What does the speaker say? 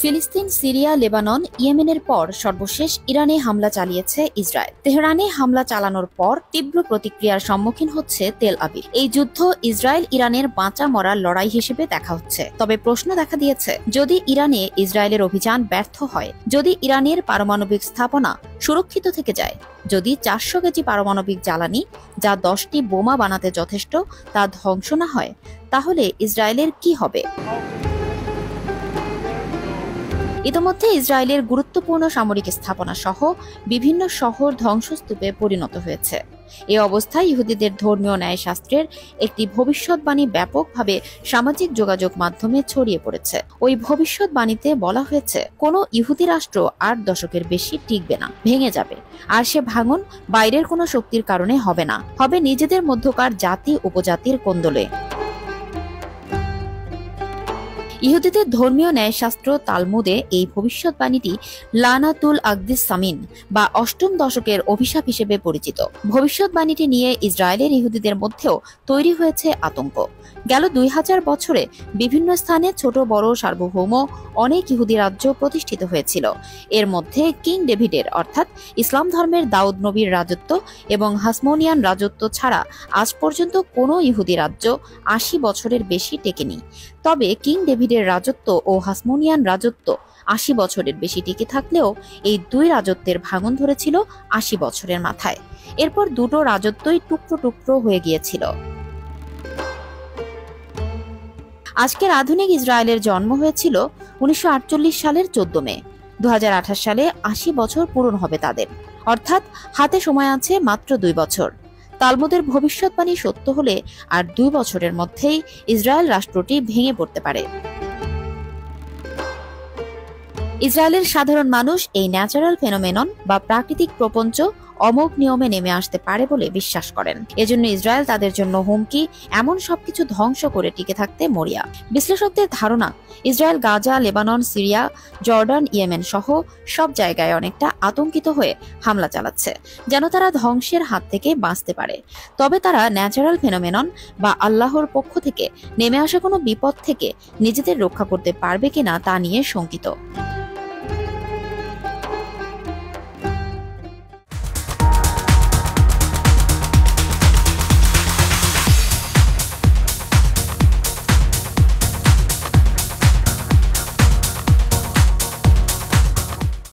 ফিলিস্তিন, Syria, Lebanon, ইয়েমেনের পর সর্বশেষ ইরানে হামলা চালিয়েছে ইসরায়েল। তেহরানে হামলা চালানোর পর তীব্র প্রতিক্রিয়ার সম্মুখীন হচ্ছে তেল আবিব। এই যুদ্ধ ইসরায়েল ইরানের বাঁচা মরার লড়াই হিসেবে দেখা হচ্ছে। তবে প্রশ্ন দেখা দিয়েছে, যদি ইরানে ইসরায়েলের অভিযান ব্যর্থ হয়, যদি ইরানের পারমাণবিক স্থাপনা সুরক্ষিত থেকে যায়, যদি 400 কেজি পারমাণবিক জ্বালানি, যা 10টি বোমা বানাতে যথেষ্ট, তা ধ্বংস না হয়, তাহলে ইসরায়েলের কি হবে? ইতোমধ্যে ইসরায়েলের গুরুত্বপূর্ণ সামরিক স্থাপনা সহ বিভিন্ন শহর ধ্বংসস্তূপে পরিণত হয়েছে। এ অবস্থায় ইহুদিদের ধর্মীয় ন্যায়শাস্ত্রের একটি ভবিষ্যৎবাণী ব্যাপকভাবে সামাজিক যোগাযোগ মাধ্যমে ছড়িয়ে পড়েছে। ওই ভবিষ্যৎবাণীতে বলা হয়েছে, কোনো ইহুদি রাষ্ট্র 8 দশকের বেশি টিকবে না, ভেঙে যাবে। আর সে ভাঙন বাইরের কোনো শক্তির কারণে হবে না, হবে নিজেদের মধ্যকার জাতি উপজাতির কোন্দলে। ইহুদিদের ধর্মীয় ন্যায়শাস্ত্র তালমুদে এই ভবিষ্যৎবাণীটি লানাতুল আকদিস সামিন বা 8ম দশকের অভিশাপ হিসেবে পরিচিত। ভবিষ্যৎবাণীটি নিয়ে ইসরায়েলের ইহুদিদের মধ্যেও তৈরি হয়েছে আতঙ্ক। গেল 2000 বছরে বিভিন্ন স্থানে ছোট বড় সার্বভৌম অনেক ইহুদি রাজ্য প্রতিষ্ঠিত হয়েছিল। এর মধ্যে কিং ডেভিডের অর্থাৎ ইসলাম ধর্মের দাউদ নবীর রাজত্ব এবং হাসমোনিয়ান রাজত্ব ছাড়া আজ পর্যন্ত কোনো ইহুদি রাজ্য 80 বছরের বেশি টেকেনি। তবে কিং ডেভিডের রাজত্ব ও হাসমোনিয়ান রাজত্ব 80 বছরের বেশি টিকে থাকলেও এই দুই রাজত্বের ভাঙন ধরেছিল 80 বছরের মাথায়। এরপর দুটো রাজত্বই টুকরো টুকরো হয়ে গিয়েছিল। আজকের আধুনিক ইসরায়েলের জন্ম হয়েছিল 1948 সালের 14 মে। 2028 সালে 80 বছর পূরণ হবে তাদের, অর্থাৎ হাতে সময় আছে মাত্র 2 বছর। তালমুদের ভবিষ্যৎবাণী সত্য হলে আর 2 বছরের মধ্যেই ইসরায়েল রাষ্ট্রটি ভেঙে পড়তে পারে। ইসরায়েলের সাধারণ মানুষ এই ন্যাচারাল ফেনোমেনন বা প্রাকৃতিক প্রপঞ্চ অমোঘ নিয়মে নেমে আসতে পারে বলে বিশ্বাস করেন। এজন্য ইসরায়েল তাদের জন্য হুমকি, এমন সবকিছু ধ্বংস করে টিকে থাকতে মরিয়া। বিশ্লেষকদের ধারণা, Israel Gaza, Lebanon, Syria, Jordan, Yemen সহ সব জায়গায় অনেকটা আতঙ্কিত হয়ে হামলা চালাচ্ছে, যেন তারা ধ্বংসের হাত থেকে বাঁচতে পারে। তবে তারা ন্যাচারাল ফেনোমেনন বা আল্লাহর পক্ষ থেকে নেমে আসা কোনো বিপদ থেকে নিজেদের রক্ষা করতে পারবে কিনা তা নিয়ে শঙ্কিত।